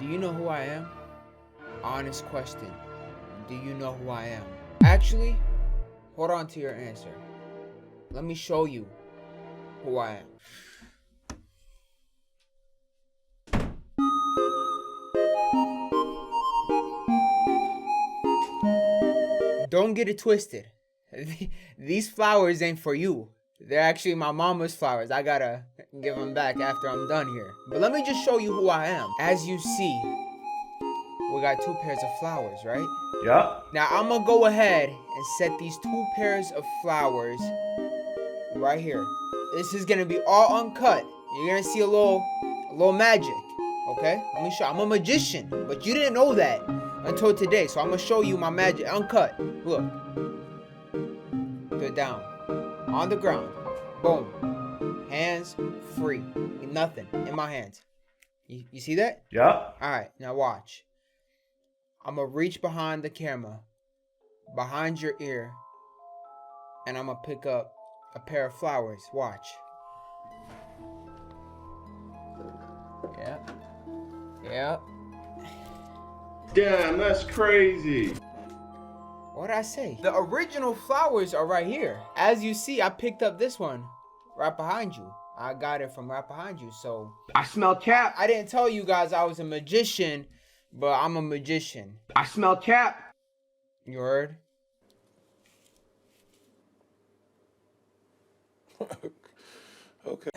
Do you know who I am? Honest question. Do you know who I am? Actually, hold on to your answer. Let me show you who I am. Don't get it twisted. These flowers ain't for you. They're actually my mama's flowers. I gotta give them back after I'm done here. But let me just show you who I am. As you see, we got 2 pairs of flowers, right? Yup. Now I'm gonna go ahead and set these 2 pairs of flowers right here. This is gonna be all uncut. You're gonna see a little magic. Okay? Let me show. I'm a magician, but you didn't know that until today. So I'm gonna show you my magic uncut. Look. Put it down. On the ground. Boom. Hands free. Nothing in my hands. You see that? Yup. Alright, now watch. I'm gonna reach behind the camera, behind your ear, and I'm gonna pick up a pair of flowers. Watch. Yeah. Damn, that's crazy. What'd I say? The original flowers are right here. As you see, I picked up this one right behind you. I got it from right behind you, so. I smell cap. I didn't tell you guys I was a magician, but I'm a magician. I smell cap. You heard? Okay.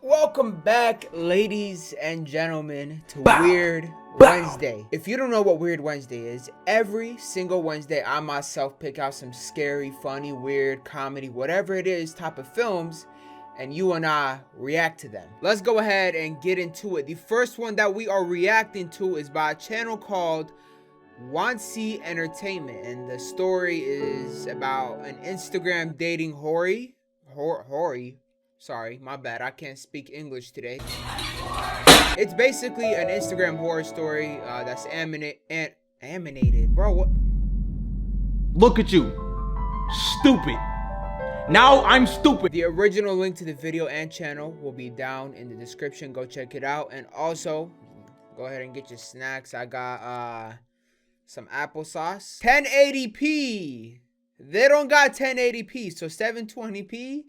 Welcome back, ladies and gentlemen, to Weird Wednesday. If you don't know what Weird Wednesday is, every single Wednesday I myself pick out some scary, funny, weird, comedy, whatever it is type of films, and you and I react to them. Let's go ahead and get into it. The first one that we are reacting to is by a channel called Wansi Entertainment, and the story is about an Instagram dating Hori. Sorry, my bad. I can't speak English today. It's basically an Instagram horror story that's animated. Bro, what? Look at you. Stupid. Now I'm stupid. The original link to the video and channel will be down in the description. Go check it out. And also, go ahead and get your snacks. I got some applesauce. 1080p. They don't got 1080p, so 720p.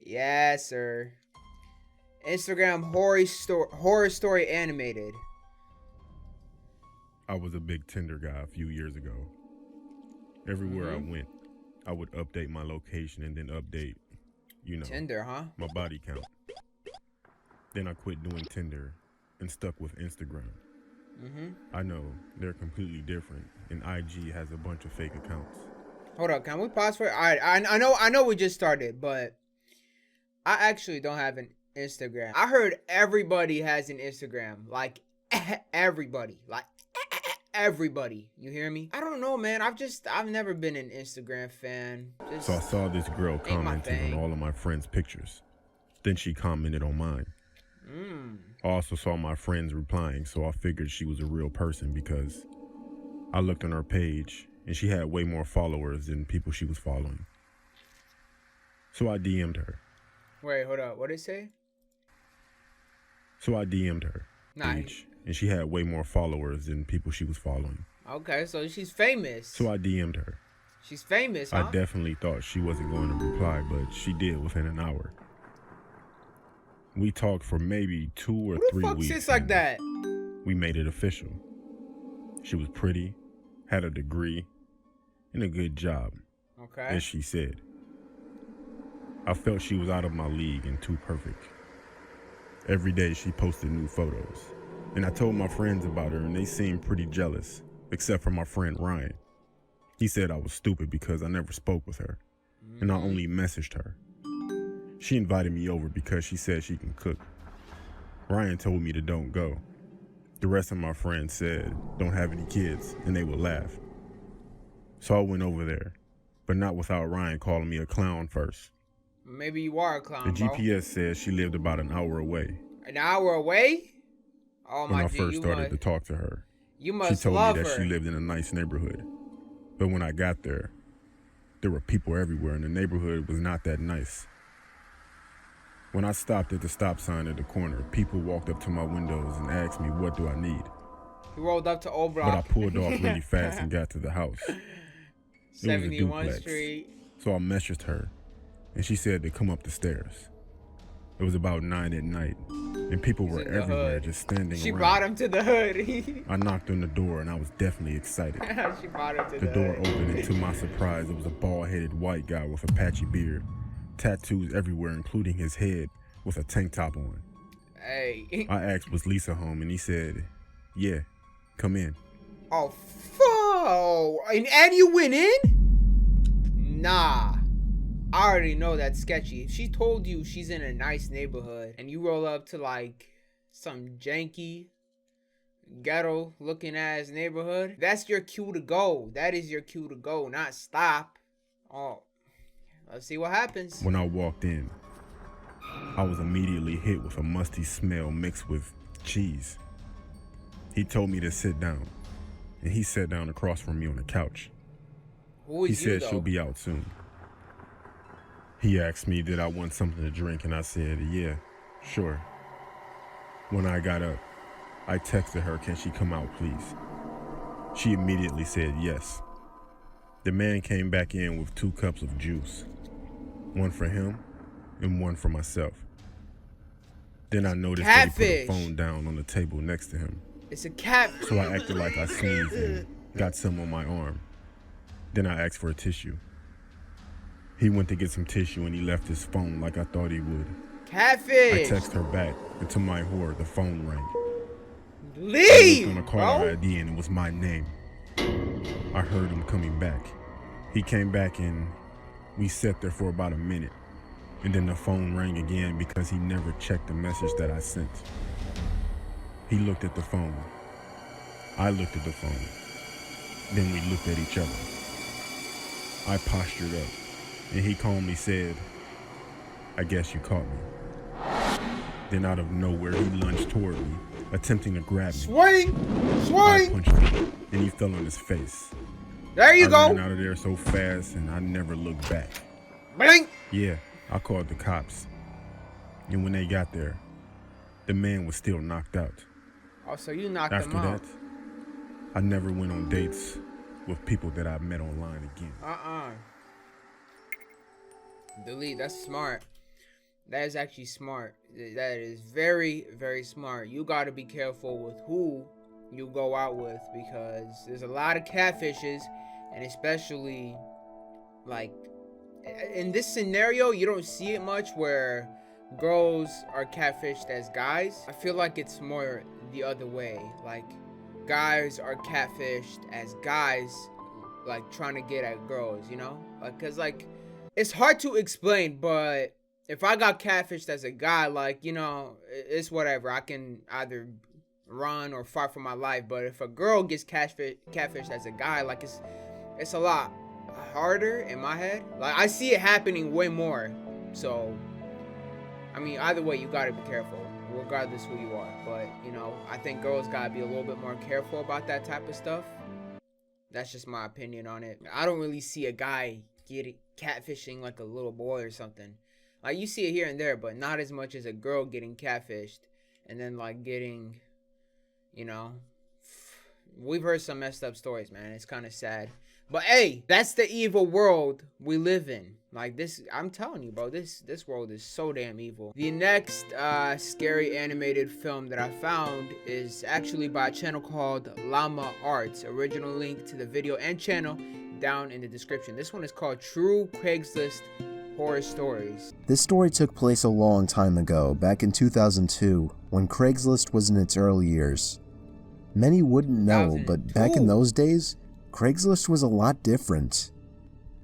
Yes, sir. Instagram horror story animated. I was a big Tinder guy a few years ago. Everywhere I went, I would update my location and then update, Tinder, huh? my body count. Then I quit doing Tinder and stuck with Instagram. I know they're completely different, and IG has a bunch of fake accounts. Hold up, can we pause for it? I know we just started, but I actually don't have an Instagram. I heard everybody has an Instagram. Like, everybody. Like, everybody. You hear me? I don't know, man. I've never been an Instagram fan. So I saw this girl commenting on all of my friends' pictures. Then she commented on mine. I also saw my friends replying, so I figured she was a real person because I looked on her page and she had way more followers than people she was following. So I DM'd her. Wait, hold up. What did it say? So I DM'd her page, and she had way more followers than people she was following. Okay, so she's famous. So I DM'd her. She's famous, huh? I definitely thought she wasn't going to reply, but she did within an hour. We talked for maybe 2 or 3 weeks. Who the fuck sits like that? We made it official. She was pretty, had a degree, and a good job. Okay. As she said. I felt she was out of my league and too perfect. Every day she posted new photos. And I told my friends about her and they seemed pretty jealous, except for my friend Ryan. He said I was stupid because I never spoke with her, and I only messaged her. She invited me over because she said she can cook. Ryan told me to don't go. The rest of my friends said don't have any kids, and they would laugh. So I went over there, but not without Ryan calling me a clown first. Maybe you are a clown, The GPS says she lived about an hour away. An hour away? Oh my God. When I first started to talk to her, you must she told love me that her. she lived in a nice neighborhood. But when I got there were people everywhere and the neighborhood was not that nice. When I stopped at the stop sign at the corner, people walked up to my windows and asked me, what do I need? He rolled up to Old but I Block. pulled off really fast and got to the house. It was a 71 duplex. Street. So I messaged her, and she said to come up the stairs. It was about 9 at night, and people were in the everywhere hood. just standing She around. brought him to the hood. I knocked on the door, and I was definitely excited. She brought him to The the door hood. opened, and to my surprise, it was a bald-headed white guy with a patchy beard, tattoos everywhere, including his head, with a tank top on. Hey. I asked, was Lisa home? And he said, yeah, come in. Oh, fuck. And you went in? Nah. I already know that's sketchy. If she told you she's in a nice neighborhood and you roll up to like some janky, ghetto looking ass neighborhood, that's your cue to go. That is your cue to go, not stop. Oh, let's see what happens. When I walked in, I was immediately hit with a musty smell mixed with cheese. He told me to sit down, and he sat down across from me on the couch. Who is He you, said though? she'll be out soon. He asked me, did I want something to drink? And I said, yeah, sure. When I got up, I texted her, can she come out, please? She immediately said yes. The man came back in with 2 cups of juice, one for him and one for myself. Then I noticed that he put a Catfish. phone down on the table next to him. It's a cat. So I acted like I sneezed and got some on my arm. Then I asked for a tissue. He went to get some tissue and he left his phone like I thought he would. I Catfish. texted her back, and to my horror, the phone rang. I Leave, looked on the caller bro. ID and it was my name. I heard him coming back. He came back and we sat there for about a minute. And then the phone rang again because he never checked the message that I sent. He looked at the phone. I looked at the phone. Then we looked at each other. I postured up, and he calmly said, I guess you caught me. Then out of nowhere, he lunged toward me, attempting to grab me. Swing. I Swing. punched him, and he fell on his face. There you I go. ran out of there so fast, and I never looked back. Bling. Yeah, I called the cops. And when they got there, the man was still knocked out. Oh, so you knocked After him out. that, I never went on dates with people that I met online again. Delete. That's smart. That is actually smart. That is very, very smart. You got to be careful with who you go out with, because there's a lot of catfishes, and especially like in this scenario, you don't see it much where girls are catfished as guys. I feel like it's more the other way. Like guys are catfished as guys, like trying to get at girls, you know? Like, cause like it's hard to explain, but if I got catfished as a guy, like, you know, it's whatever. I can either run or fight for my life. But if a girl gets catfished as a guy, like it's a lot harder in my head. Like I see it happening way more. So I mean, either way, you gotta be careful, regardless who you are. But you know, I think girls gotta be a little bit more careful about that type of stuff. That's just my opinion on it. I don't really see a guy getting catfishing like a little boy or something. Like you see it here and there, but not as much as a girl getting catfished and then like getting, you know, we've heard some messed up stories, man. It's kind of sad. But hey, that's the evil world we live in. Like this, I'm telling you, bro, this world is so damn evil. The next scary animated film that I found is actually by a channel called Llama Arts. Original link to the video and channel down in the description. This one is called True Craigslist Horror Stories. This story took place a long time ago, back in 2002, when Craigslist was in its early years. Many wouldn't know, but back in those days, Craigslist was a lot different.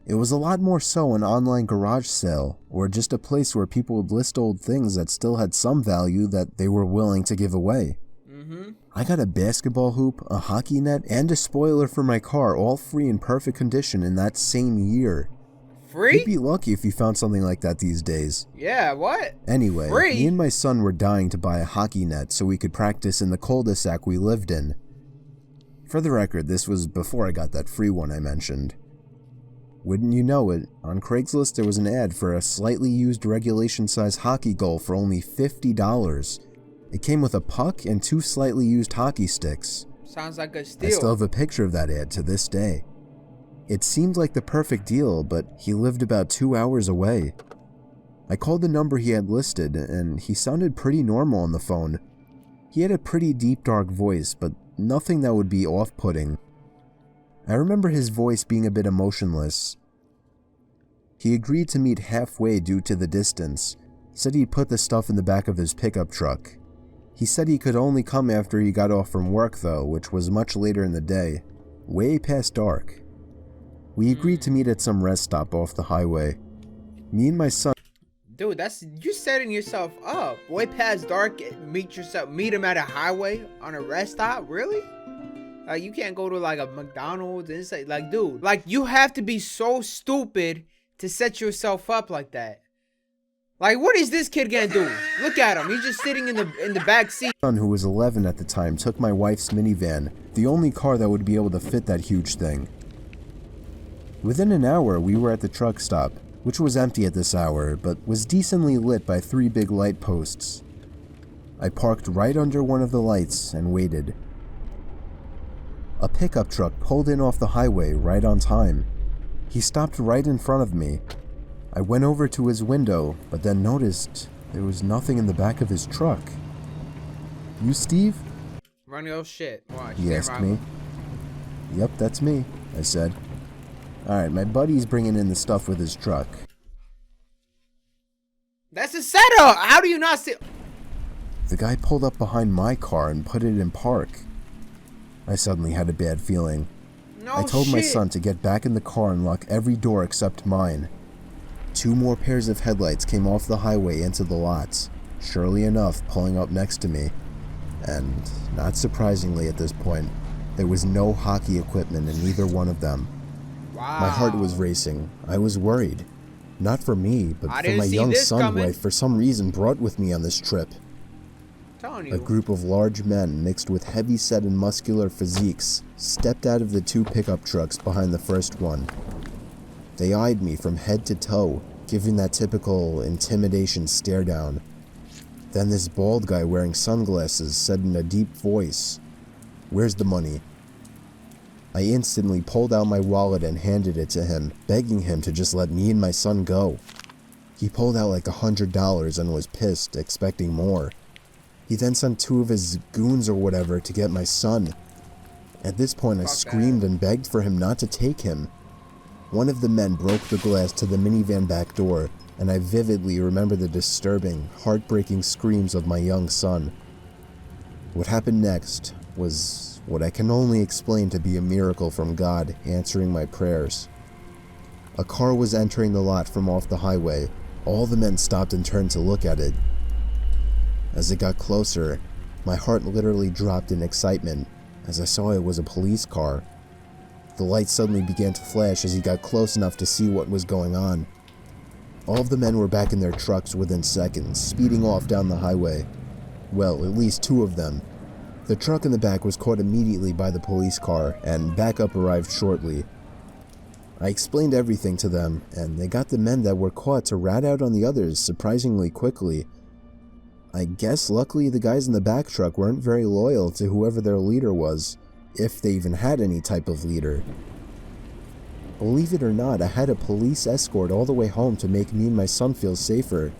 It was a lot more so an online garage sale, or just a place where people would list old things that still had some value that they were willing to give away. I got a basketball hoop, a hockey net, and a spoiler for my car, all free in perfect condition in that same year. Free? You'd be lucky if you found something like that these days. Yeah, what? Anyway, Free? me and my son were dying to buy a hockey net so we could practice in the cul-de-sac we lived in. For the record, this was before I got that free one I mentioned. Wouldn't you know it, on Craigslist there was an ad for a slightly used regulation-size hockey goal for only $50. It came with a puck and 2 slightly used hockey sticks. Sounds like a I steal. still have a picture of that ad to this day. It seemed like the perfect deal, but he lived about 2 hours away. I called the number he had listed, and he sounded pretty normal on the phone. He had a pretty deep, dark voice, but nothing that would be off-putting. I remember his voice being a bit emotionless. He agreed to meet halfway due to the distance, said he'd put the stuff in the back of his pickup truck. He said he could only come after he got off from work though, which was much later in the day, way past dark. We agreed to meet at some rest stop off the highway. Me and my son... Dude, you setting yourself up. Way past dark, meet him at a highway on a rest stop? Really? Like, you can't go to like a McDonald's and say, like, dude, like, you have to be so stupid to set yourself up like that. Like, what is this kid gonna do? Look at him. He's just sitting in the back seat. My son, who was 11 at the time, took my wife's minivan, the only car that would be able to fit that huge thing. Within an hour, we were at the truck stop, which was empty at this hour, but was decently lit by 3 big light posts. I parked right under one of the lights and waited. A pickup truck pulled in off the highway right on time. He stopped right in front of me. I went over to his window, but then noticed there was nothing in the back of his truck. "You Steve?" Run your shit. Watch. He asked me. "Yep, that's me," I said. "Alright, my buddy's bringing in the stuff with his truck." That's a setup. How do you not see? The guy pulled up behind my car and put it in park. I suddenly had a bad feeling. No I told my shit. son to get back in the car and lock every door except mine. 2 more pairs of headlights came off the highway into the lots, surely enough pulling up next to me. And, not surprisingly at this point, there was no hockey equipment in either one of them. Wow. My heart was racing. I was worried. Not for me, but I for didn't my see young this son coming. who I for some reason brought with me on this trip. Telling A you. group of large men mixed with heavy-set and muscular physiques stepped out of the 2 pickup trucks behind the first one. They eyed me from head to toe, giving that typical intimidation stare down. Then this bald guy wearing sunglasses said in a deep voice, "Where's the money?" I instantly pulled out my wallet and handed it to him, begging him to just let me and my son go. He pulled out like $100 and was pissed, expecting more. He then sent 2 of his goons or whatever to get my son. At this point, I screamed and begged for him not to take him. One of the men broke the glass to the minivan back door, and I vividly remember the disturbing, heartbreaking screams of my young son. What happened next was what I can only explain to be a miracle from God answering my prayers. A car was entering the lot from off the highway. All the men stopped and turned to look at it. As it got closer, my heart literally dropped in excitement as I saw it was a police car. The lights suddenly began to flash as he got close enough to see what was going on. All of the men were back in their trucks within seconds, speeding off down the highway. Well, at least 2 of them. The truck in the back was caught immediately by the police car, and backup arrived shortly. I explained everything to them, and they got the men that were caught to rat out on the others surprisingly quickly. I guess luckily the guys in the back truck weren't very loyal to whoever their leader was, if they even had any type of leader. Believe it or not, I had a police escort all the way home to make me and my son feel safer.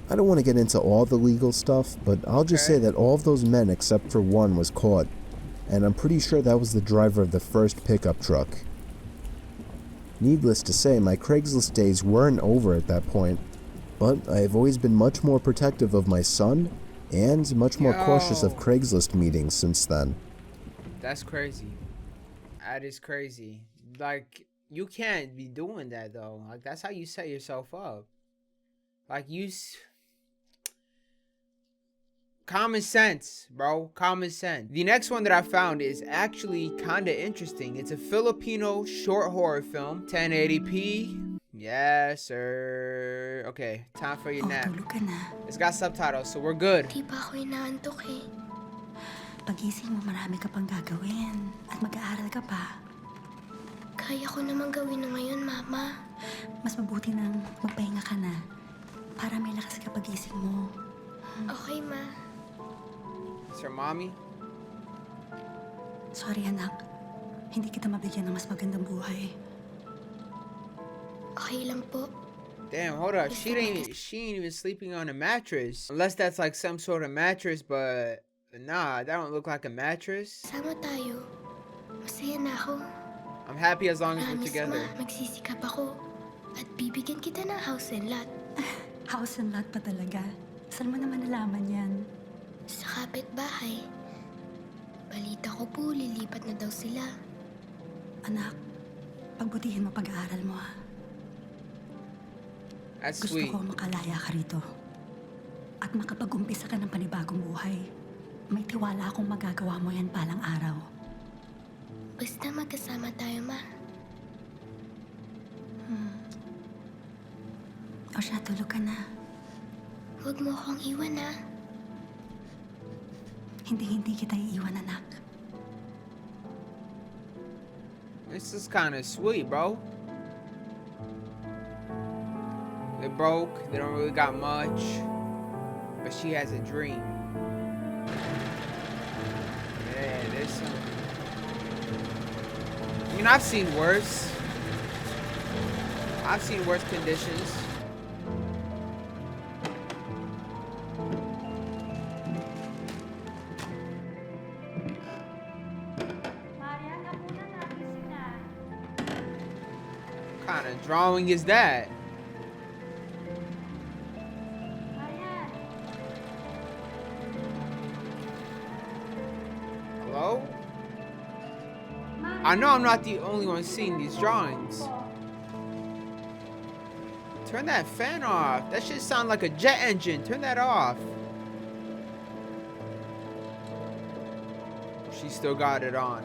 I don't want to get into all the legal stuff, but I'll just say that all of those men except for one was caught, and I'm pretty sure that was the driver of the first pickup truck. Needless to say, my Craigslist days weren't over at that point, but I've always been much more protective of my son, and much more cautious of Craigslist meetings since then. That's crazy. That is crazy. Like, you can't be doing that though. Like, that's how you set yourself up. Like, common sense, bro. Common sense. The next one that I found is actually kind of interesting. It's a Filipino short horror film, 1080p. Yes, sir. Okay, time for your nap. Tulog ka na. It's got subtitles, so we're good. Di pa ako inaantok eh. Pagising mo, marami ka pang gagawin. At mag-aaral ka pa. Kaya ko namang gawin na ngayon, Mama. Mas mabuti nang magpahinga ka na. Para may lakas ka pagising mo. Okay, Ma. It's her mommy. Sorry, anak. Hindi kita mabigyan ng mas magandang buhay. Okay lang po. Damn, hold up. She ain't even sleeping on a mattress. Unless that's like some sort of mattress, but nah, that don't look like a mattress. Sama tayo. Masaya na ako. I'm happy as long as we're Promise, together. Ma, magsisikap ako. At bibigyan kita ng house and lot. House and lot pa talaga. Saan mo naman nalaman yan? Sa kapitbahay. Balita ko po, lilipat na daw sila. Anak, pagbutihin mo pag-aaral mo, ha? That's Gusto sweet. ko makalaya ka rito. At makapag-umpisa ka ng panibagong buhay. May tiwala akong magagawa mo yan palang araw. Basta magkasama tayo, Ma. O siya, tulog ka na. Huwag mo akong iwan, ha? Hindi kita iiwan, anak. This is kind of sweet, bro. They're broke. They don't really got much. But she has a dream. Yeah, there's some... I mean, I've seen worse. I've seen worse conditions. What kind of drawing is that? Hello? I know I'm not the only one seeing these drawings. Turn that fan off. That shit sound like a jet engine. Turn that off. She still got it on.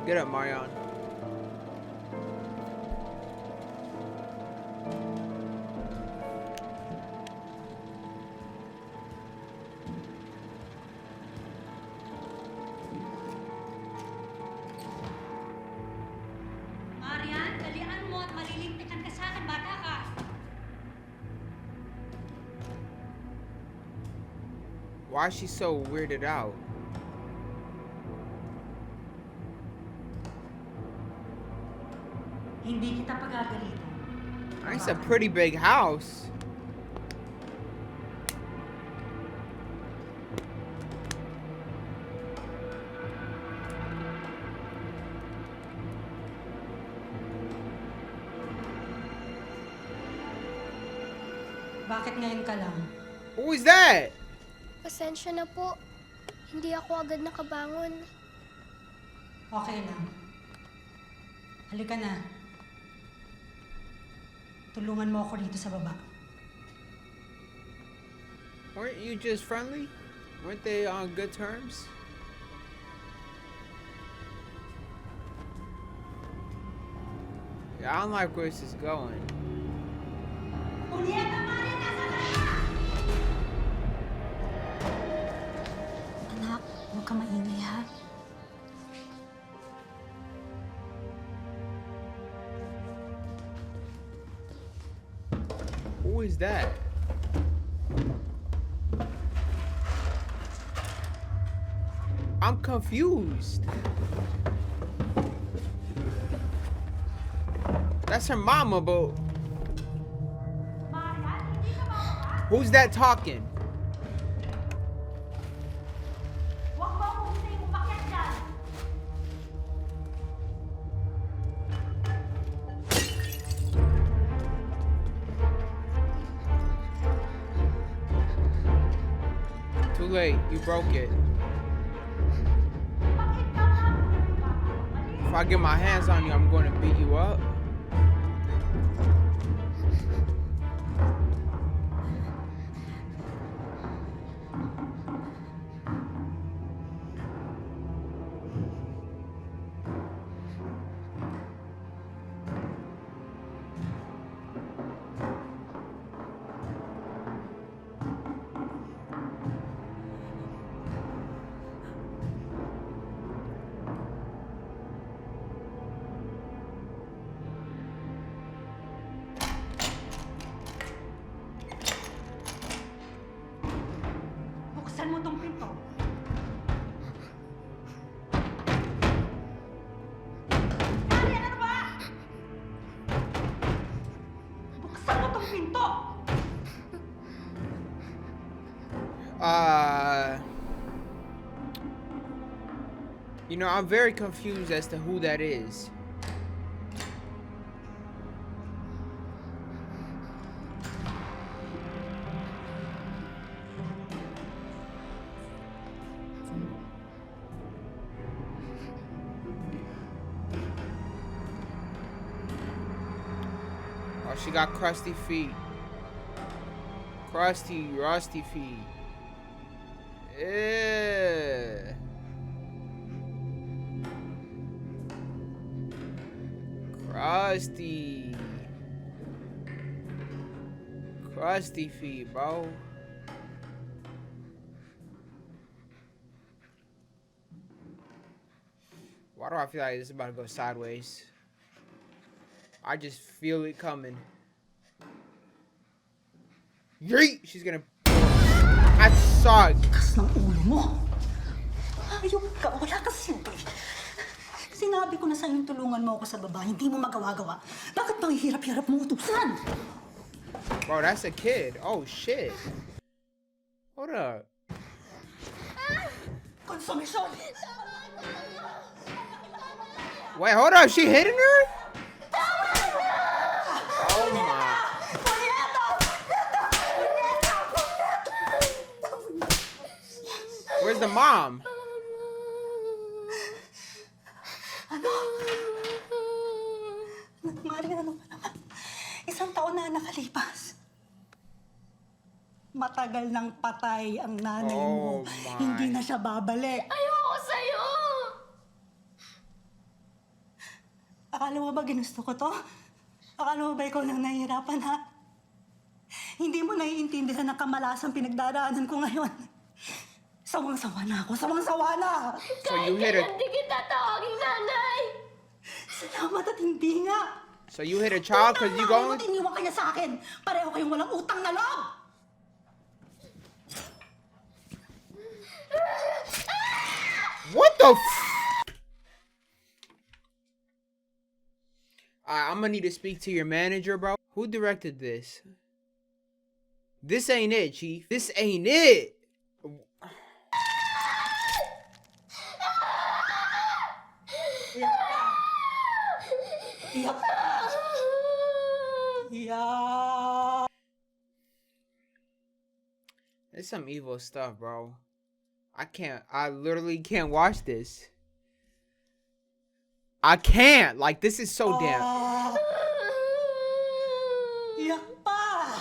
Get up, Marion. Marian, dalian mo at maliligpitan ka sa akin, bata ka. Why is she so weirded out? Hindi kita pagagalitan. I mean, it's a pretty big house. Bakit ngayon ka lang? Who is that? Pasensya na po. Hindi ako agad nakabangon. Okay lang. Halika na. Tulungan mo ako dito sa baba. Weren't you just friendly? Weren't they on good terms? Yeah, I don't like where this is going. Anak, huwag ka maingay, ha? Who is that? I'm confused. That's her mama, but who's that talking? Too late, you broke it. If I get my hands on you, I'm going to beat you up. ang pinto! You know, I'm very confused as to who that is. Oh, she got crusty feet. Crusty, rusty feet. Ew. Crusty. Crusty feet, bro. Why do I feel like this is about to go sideways? I just feel it coming. Yeet! She's gonna... I saw it. Kas ng ulo mo. Ayok ka, wala ka silbi. Sinabi ko na sa'yo yung tulungan mo ako sa baba, hindi mo magawa-gawa. Bakit bang hirap-hirap mo utusan? Bro, that's a kid. Oh, shit. Hold up. Konsumisyon! Wait, hold up. She hitting her? Oh, my. Where's the mom? Ano? Maria, ano ba naman? Isang taon na nakalipas. Matagal nang patay ang nanay mo. Oh, my. Hindi na siya babalik. Ayoko sa'yo! Akala mo ba ginusto ko to? Akala mo ba ikaw nang nahihirapan, ha? Hindi mo naiintindihan ang kamalasang pinagdaraanan ko ngayon. Sawang-sawa na ako. Sawang-sawa na! So you hit her. Hindi kita tawagin nanay! Salamat at hindi nga. So you hit a child because you going? going? Iniwan ka niya sa akin. Pareho kayong walang utang na loob. What the f? I'm gonna need to speak to your manager, bro. Who directed this? This ain't it, Chief. This ain't it. Iyak ka. Iyak. It's some evil stuff, bro. I literally can't watch this. I can't. Like, this is so damn. Iyak pa.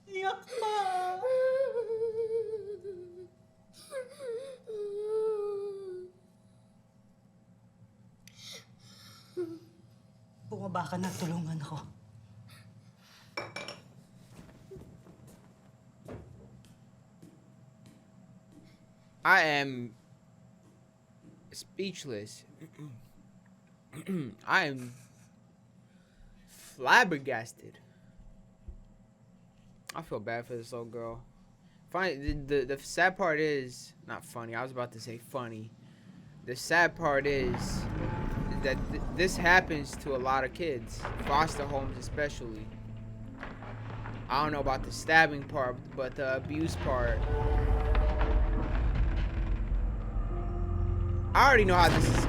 Iyak pa. Bumaba ka na, tulungan ako. I am speechless. I am flabbergasted. I feel bad for this little girl. Funny, the sad part is not funny. I was about to say funny. The sad part is that this happens to a lot of kids, foster homes especially. I don't know about the stabbing part, but the abuse part. I already know how this is.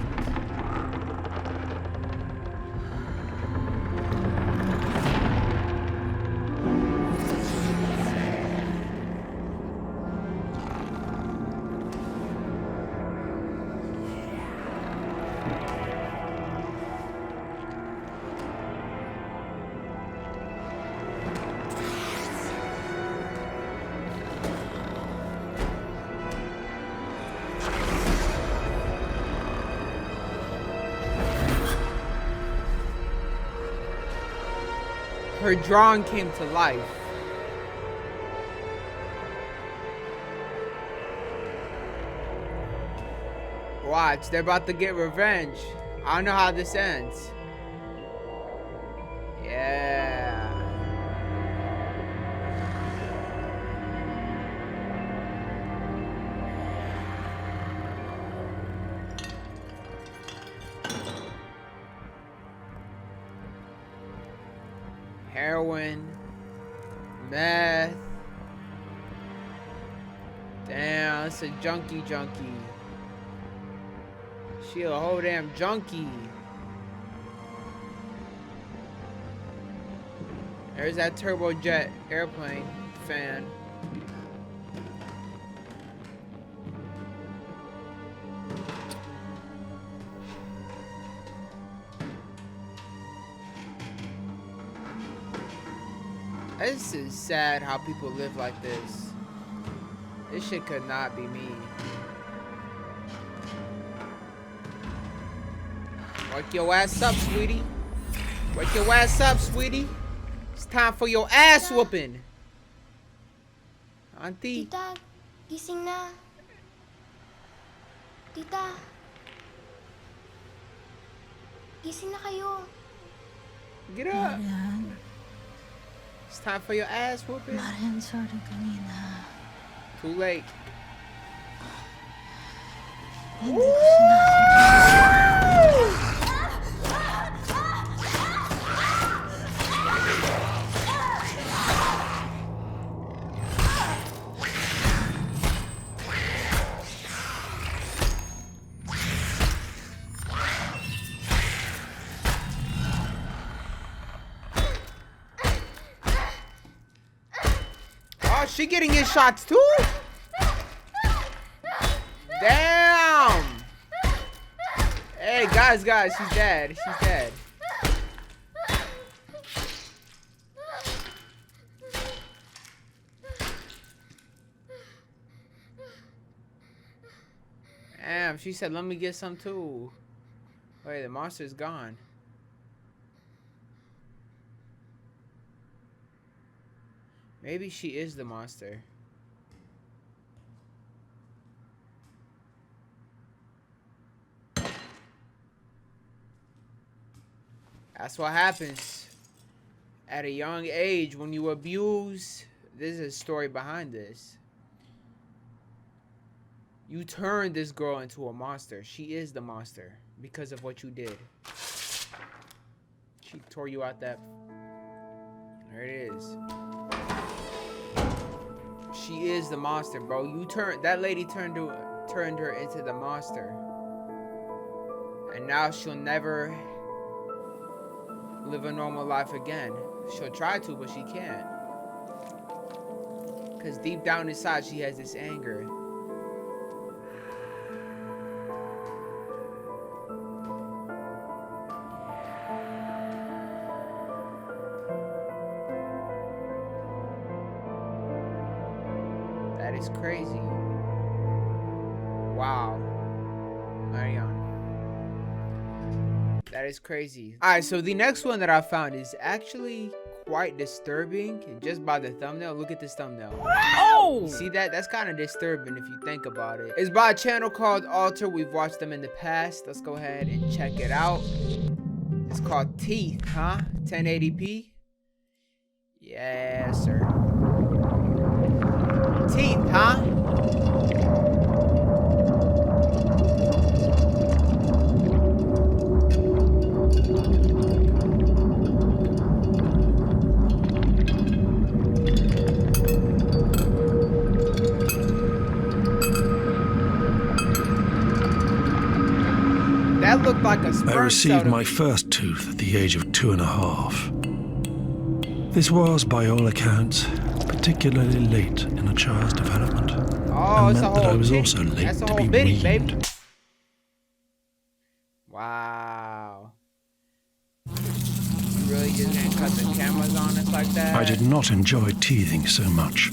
Her drawing came to life. Watch, they're about to get revenge. I don't know how this ends. Yeah. Heroin. Meth. Damn, it's a junkie. She a whole damn junkie. There's that turbojet airplane fan. This is sad how people live like this. This shit could not be me. Wake your ass up, sweetie. Wake your ass up, sweetie. It's time for your ass whooping. Auntie. Tita, gising na. Tita. Gising na kayo. Get up. Marian. It's time for your ass whooping. Marian, sorry kanina. Too late. Hindi ko sinabi. She getting his shots too? Damn! Hey, guys, she's dead. She's dead. Damn, she said, let me get some too. Wait, the monster's gone. Maybe she is the monster. That's what happens at a young age when you abuse. There's a story behind this. You turned this girl into a monster. She is the monster because of what you did. She tore you out that. There it is. She is the monster, bro. That lady turned her into the monster. And now she'll never live a normal life again. She'll try to, but she can't. Because deep down inside, she has this anger. That is crazy. Wow. Marion. That is crazy. Alright, so the next one that I found is actually quite disturbing. Just by the thumbnail. Look at this thumbnail. Oh! See that? That's kind of disturbing if you think about it. It's by a channel called Alter. We've watched them in the past. Let's go ahead and check it out. It's called Teeth, huh? 1080p. Yes, sir. Teeth, huh? That looked like a sperm I received cell my to me. first tooth at the age of 2.5. This was, by all accounts, particularly late in a child's development, Oh, and it's a meant that I whole was bitty. also late That's a to whole be bitty, baby. weaned. Wow. You really just gonna cut the cameras on us like that? I did not enjoy teething so much.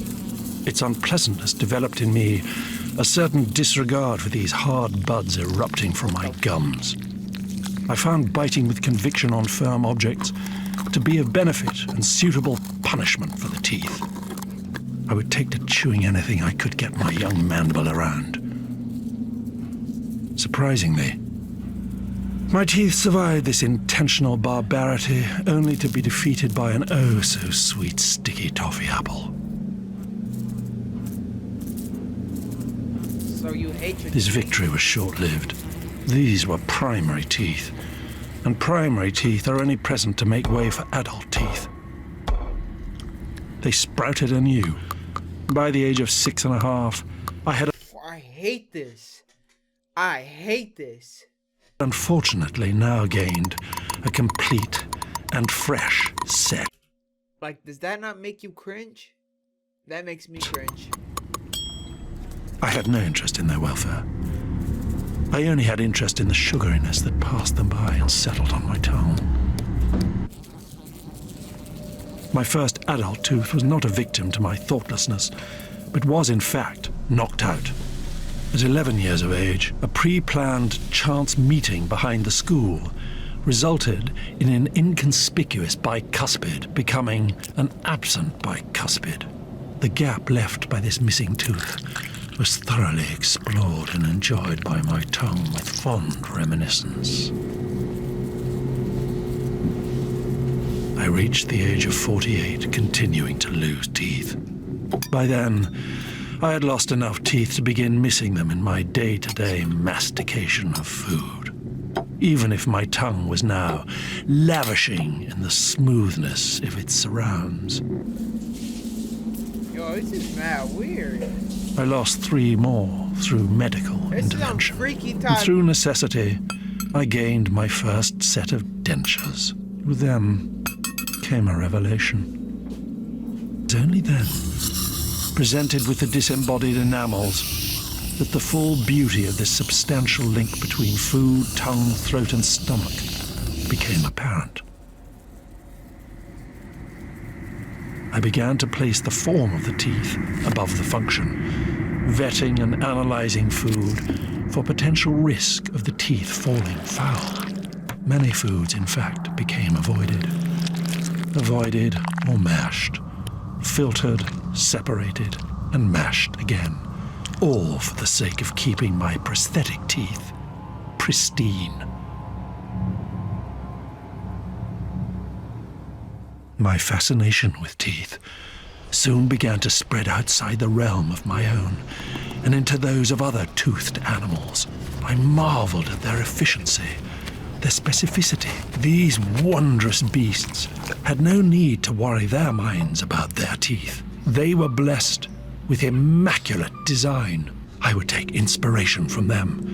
Its unpleasantness developed in me a certain disregard for these hard buds erupting from my gums. I found biting with conviction on firm objects to be of benefit and suitable punishment for the teeth. I would take to chewing anything I could get my young mandible around. Surprisingly, my teeth survived this intentional barbarity, only to be defeated by an oh-so-sweet sticky toffee apple. So you hate your This teeth. victory was short-lived. These were primary teeth, and primary teeth are only present to make way for adult teeth. they sprouted anew. By the age of 6.5, I had I hate this. I hate this. unfortunately now gained a complete and fresh set. Like, does that not make you cringe? That makes me cringe. I had no interest in their welfare. I only had interest in the sugariness that passed them by and settled on my tongue. My first adult tooth was not a victim to my thoughtlessness, but was in fact knocked out. At 11 years of age, a pre-planned chance meeting behind the school resulted in an inconspicuous bicuspid becoming an absent bicuspid. The gap left by this missing tooth was thoroughly explored and enjoyed by my tongue with fond reminiscence. I reached the age of 48, continuing to lose teeth. By then, I had lost enough teeth to begin missing them in my day-to-day mastication of food. Even if my tongue was now lavishing in the smoothness of its surrounds. Yo, this is mad weird. I lost 3 more through medical This is some intervention. freaky And time. through necessity, I gained my first set of dentures. With them came a revelation. It was only then, presented with the disembodied enamels, that the full beauty of this substantial link between food, tongue, throat, and stomach became apparent. I began to place the form of the teeth above the function, vetting and analyzing food for potential risk of the teeth falling foul. Many foods, in fact, became avoided. Avoided or mashed, filtered, separated, and mashed again, all for the sake of keeping my prosthetic teeth pristine. My fascination with teeth soon began to spread outside the realm of my own and into those of other toothed animals. I marveled at their efficiency, their specificity. These wondrous beasts had no need to worry their minds about their teeth. They were blessed with immaculate design. I would take inspiration from them.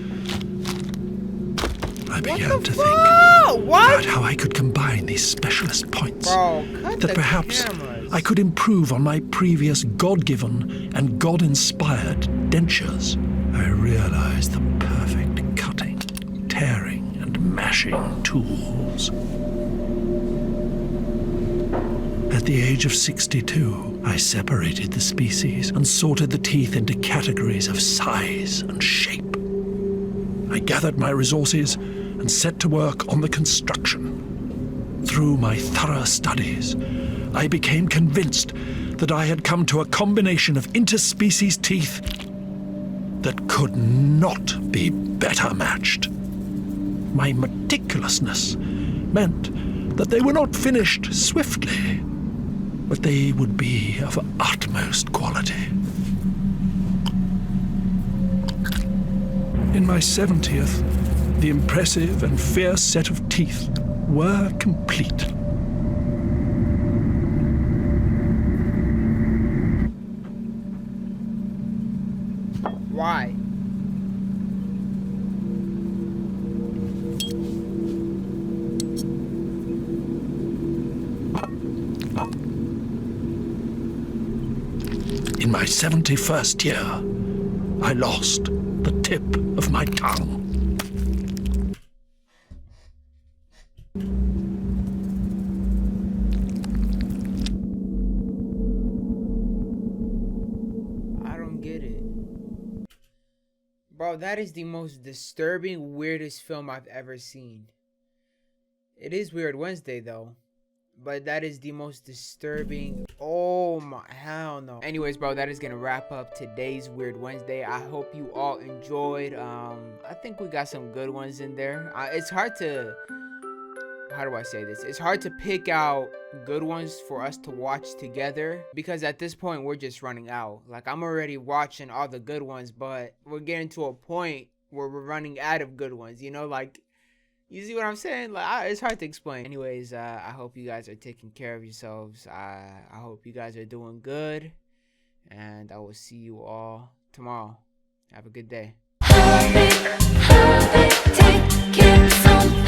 I began to think about how I could combine these specialist points. Bro, cut That the perhaps cameras. I could improve on my previous God-given and God-inspired dentures. I realized the perfect cutting, tearing, and mashing tools. At the age of 62, I separated the species and sorted the teeth into categories of size and shape. I gathered my resources and set to work on the construction. Through my thorough studies, I became convinced that I had come to a combination of interspecies teeth that could not be better matched. My meticulousness meant that they were not finished swiftly, but they would be of utmost quality. In my 70th, the impressive and fierce set of teeth were complete. Why? In my 71st year, I lost the tip of my tongue. I don't get it. Bro, that is the most disturbing, weirdest film I've ever seen. It is Weird Wednesday, though. But that is the most disturbing. Oh my, hell no. Anyways, bro, that is gonna wrap up today's Weird Wednesday. I hope you all enjoyed. I think we got some good ones in there. It's hard to, how do I say this? It's hard to pick out good ones for us to watch together, because at this point we're just running out. Like, I'm already watching all the good ones, but we're getting to a point where we're running out of good ones, you know? Like You see what I'm saying? Like, it's hard to explain. Anyways, I hope you guys are taking care of yourselves. I hope you guys are doing good. And I will see you all tomorrow. Have a good day. Take care, some